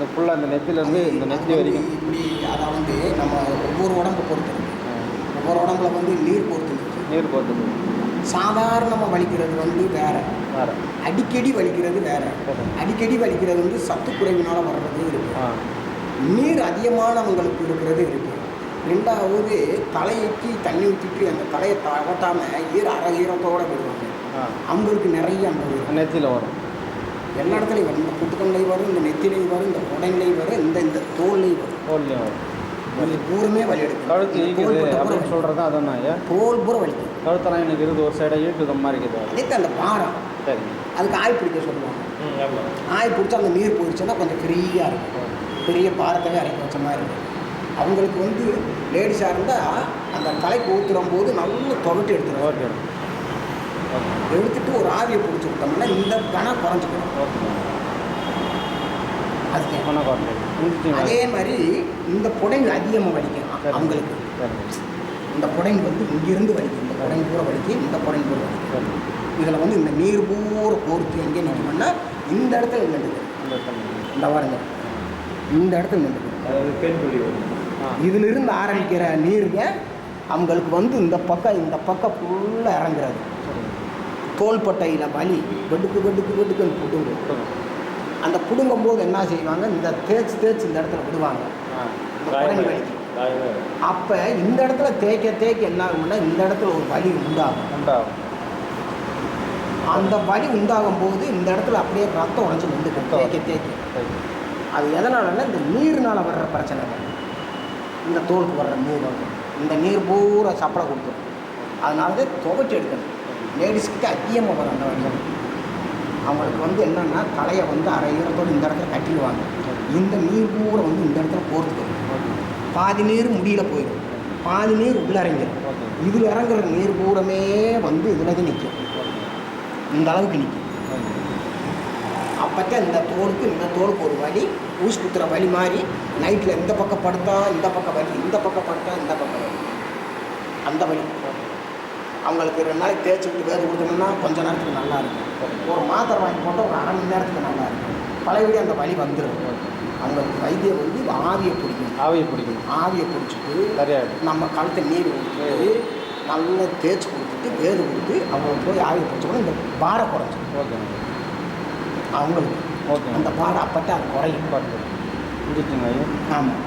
இந்த ஃபுல்லாக இந்த நெத்திலேருந்து இந்த நெத்தி வரைக்கும் இப்படி அதை வந்து நம்ம ஒவ்வொரு உடம்பை பொறுத்து ஒவ்வொரு உடம்புல வந்து நீர் பொறுத்து நீர் பொறுத்து சாதாரணமாக வலிக்கிறது வந்து வேறு அடிக்கடி வலிக்கிறது வேறு. அடிக்கடி வலிக்கிறது வந்து சத்துக்குறைவினால் வர்றது இருக்குது. நீர் அதிகமானவங்களுக்கு இருக்கிறது இருக்குது. ரெண்டாவது தலைக்கு தண்ணி ஊற்றிட்டு அந்த தலையை தவட்டாமல் அரை ஈரத்தோடு விடுவாங்க. அவங்களுக்கு நிறைய அந்த நெத்தியில் வரும். எல்லா இடத்துலையும் வரும். இந்த புத்துக்கண்லையும் வரும், இந்த நெத்திலையும் வரும், இந்த உடம்புலையும் வரும், இந்த தோல்லையும் வரும். இது பூரமே வலி எடுக்கும். கழுத்து ஈக்குது அப்படின்னு சொல்கிறது அதான் ஐயா. தோல் பூரா வலிக்கும். கழுத்தெல்லாம் எனக்கு இருக்குது, ஒரு சைடாக ஈட்டுத மாதிரி இருக்குது. அதே அந்த பாரம். சரி. அதுக்கு ஆய் பிடிக்க சொல்லுவாங்க. ஆய் பிடிச்சா அந்த நீர் போயிடுச்சுன்னா கொஞ்சம் ஃப்ரீயாக இருக்கும். பெரிய பாரத்தவே அரைக்க வச்ச மாதிரி இருக்கும். அவங்களுக்கு வந்து லேடிஸாக இருந்தால் அந்த தலைக்கு ஊற்றுறும் போது நல்லா துவட்டி எடுத்துருவோம். எடுத்துட்டு ஒரு ஆவியை பிடிச்சி விட்டோம்னா இந்த கணம் குறைஞ்சிக்கணும். அதுக்கு அதே மாதிரி இந்த புடைங்க அதிகமாக வலிக்கும் அவங்களுக்கு. இந்த புடைங்க வந்து இங்கிருந்து வலிக்கும், இந்த புடைங்க பூரா வலிக்கும், இந்த புடைங்க பூரா வலிக்கும். இதில் வந்து இந்த நீர் பூரா கோர்த்து எங்கே நிற்கணும்னா இந்த இடத்துல நின்றுது. இந்த வாருங்க, இந்த இடத்துல நின்றுது. இதிலிருந்து ஆரம்பிக்கிற நீருங்க அவங்களுக்கு வந்து இந்த பக்கம் ஃபுல்லாக இறங்குறது. தோள்பட்டையில் வலி வெடுக்குன்னு புடுங்கும். அந்த புடுங்கும் போது என்ன செய்வாங்க, இந்த தேய்ச்சி இந்த இடத்துல விடுவாங்க. இந்த குறைஞ்சி வலிக்கு அப்போ இந்த இடத்துல தேய்க்க என்ன ஆகும்னா இந்த இடத்துல ஒரு வலி உண்டாகும். அந்த வலி உண்டாகும் போது இந்த இடத்துல அப்படியே ரத்தம் உடஞ்சி நின்றுக்கும். தேய்க்க அது எதனாலன்னா இந்த நீர்னால் வர்ற பிரச்சனை. இந்த தோலுக்கு வர்ற நீர் இந்த நீர் பூரா சப்பளை கொடுத்துரும். அதனால தான் துவைச்சி எடுக்கணும். லேடிஸ்கிட்ட அதிகமாக வரும் அந்த வழி. அவங்களுக்கு வந்து என்னென்னா தலையை வந்து அரை ஈரத்தோடு இந்த இடத்துல கட்டிடுவாங்க. இந்த நீர் பூரா வந்து இந்த இடத்துல போர்த்துக்கும். பாதி நீர் முடியல போயிடும், பாதி நீர் உள்ளிறங்கிடும். இதில் இறங்குற நீர் பூரமே வந்து இதில் தான் நிற்கும். இந்த அளவுக்கு நிற்கும். அப்போத்தான் இந்த தோலுக்கு ஒரு வலி, ஊசி குத்துற வலி மாதிரி. நைட்டில் இந்த பக்கம் படுத்தா இந்த பக்கம் வலி, இந்த பக்கம் படுத்தா இந்த பக்கம் வலி, அந்த வலி. அவங்களுக்கு 2 நாளைக்கு தேய்ச்சி விட்டு வேறு கொடுத்தோம்னா கொஞ்சம் நேரத்துக்கு நல்லா இருக்கும். ஒரு மாத்திரை வாங்கி போட்டால் ஒரு அரை மணி நேரத்துக்கு நல்லா இருக்கும். பழையபடி அந்த வலி வந்துடும். அவங்களுக்கு வைத்தியம் வந்து ஆவியை பிடிச்சிட்டு நம்ம கழுத்தை நீர் ஊற்றி நல்லா தேய்ச்சி கொடுத்துட்டு வேறு கொடுத்து அவங்களுக்கு போய் ஆவியை பிடிச்சோம்னா இந்த பாரை குறைஞ்சிடும். அவங்களுக்கு அந்த பாரை அப்பட்டா அது குறையும். ஆமாம்.